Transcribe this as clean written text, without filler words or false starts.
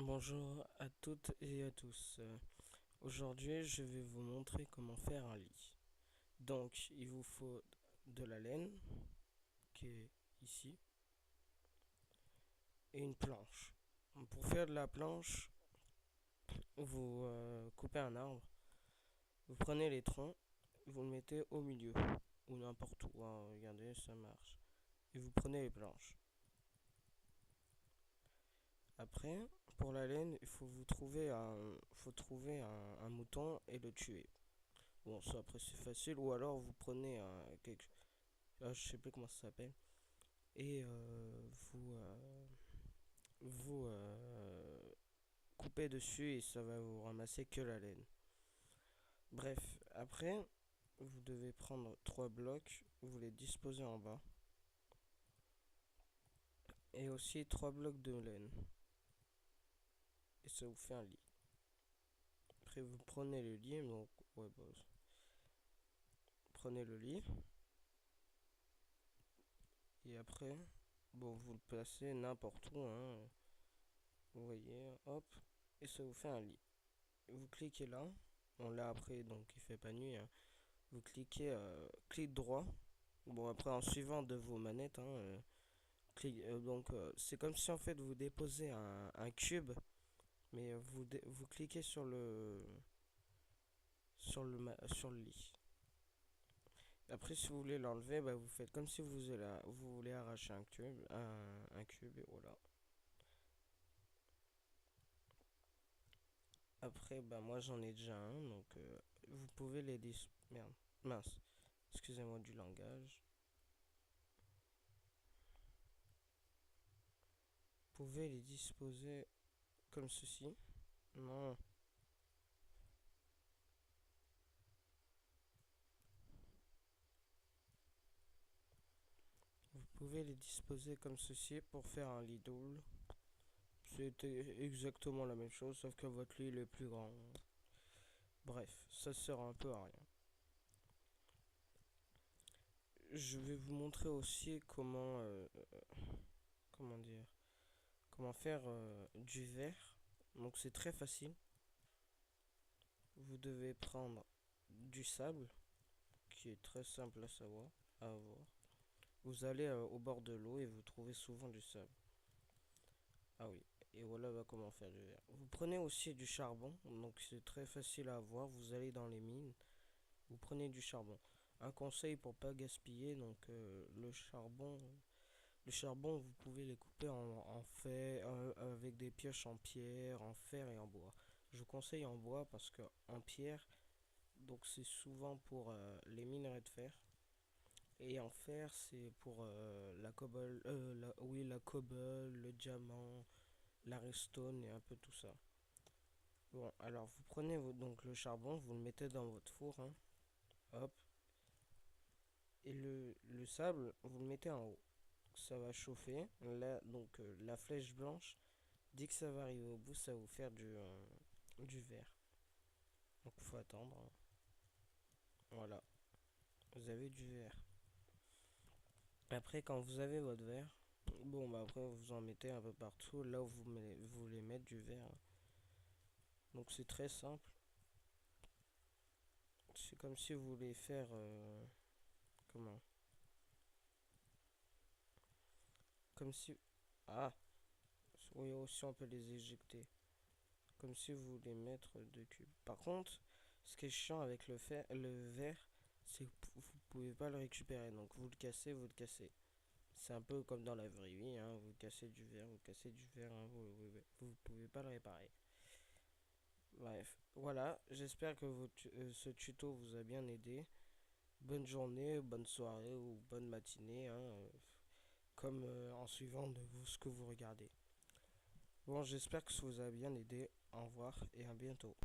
Bonjour à toutes et à tous. Aujourd'hui, je vais vous montrer comment faire un lit. Donc, il vous faut de la laine, qui est ici, et une planche. Pour faire de la planche, vous coupez un arbre, vous prenez les troncs, vous le mettez au milieu, ou n'importe où, hein, regardez, ça marche. Et vous prenez les planches. Après, pour la laine, il faut trouver un mouton et le tuer. Bon, ça après c'est facile, ou alors vous prenez je sais plus comment ça s'appelle, et vous coupez dessus et ça va vous ramasser que la laine. Bref, après, vous devez prendre trois blocs, vous les disposez en bas, et aussi trois blocs de laine, et ça vous fait un lit. Après, vous prenez le lit, donc, ouais, bah, prenez le lit, et après, bon, vous le placez n'importe où, hein, vous voyez, hop, et ça vous fait un lit. Vous cliquez là, bon là après donc il fait pas nuit, hein. Vous cliquez clic droit, bon après en suivant de vos manettes, hein, c'est comme si en fait vous déposez un cube, mais vous cliquez sur le lit. Après si vous voulez l'enlever, bah, vous faites comme si vous voulez arracher un cube et voilà. Après bah moi j'en ai déjà un, donc vous pouvez merde, mince, excusez-moi du langage. Pouvez les disposer comme ceci. Non. Vous pouvez les disposer comme ceci pour faire un lit double. C'est exactement la même chose, sauf que votre lit est plus grand. Bref, ça sert un peu à rien. Je vais vous montrer aussi comment dire, comment faire du verre. Donc c'est très facile. Vous devez prendre du sable, qui est très simple à avoir. Vous allez au bord de l'eau et vous trouvez souvent du sable. Ah oui, et voilà bah, comment faire du verre. Vous prenez aussi du charbon, donc c'est très facile à avoir. Vous allez dans les mines, vous prenez du charbon. Un conseil pour pas gaspiller, donc le charbon, vous pouvez les couper en fer, avec des pioches en pierre, en fer et en bois. Je vous conseille en bois parce que en pierre, donc c'est souvent pour les minerais de fer. Et en fer, c'est pour la cobble, le diamant, la redstone et un peu tout ça. Bon, alors vous prenez donc le charbon, vous le mettez dans votre four, hein, hop, et le sable, vous le mettez en haut. Ça va chauffer. Là, donc la flèche blanche, dès que ça va arriver au bout, ça va vous faire du vert. Donc il faut attendre, hein. Voilà, vous avez du vert. Après, quand vous avez votre vert, bon, bah après vous en mettez un peu partout, là où vous voulez mettre du vert. Donc c'est très simple. C'est comme si vous voulez faire comment? Comme si ah oui aussi on peut les éjecter. Comme si vous voulez mettre deux cubes. Par contre, ce qui est chiant avec le verre, c'est que vous pouvez pas le récupérer. Donc vous le cassez, vous le cassez. C'est un peu comme dans la vraie vie, hein. Vous cassez du verre, vous cassez du verre, hein. Vous pouvez pas le réparer. Bref, voilà. J'espère que ce tuto vous a bien aidé. Bonne journée, bonne soirée ou bonne matinée, hein, comme en suivant de vous ce que vous regardez. Bon, j'espère que ça vous a bien aidé. Au revoir et à bientôt.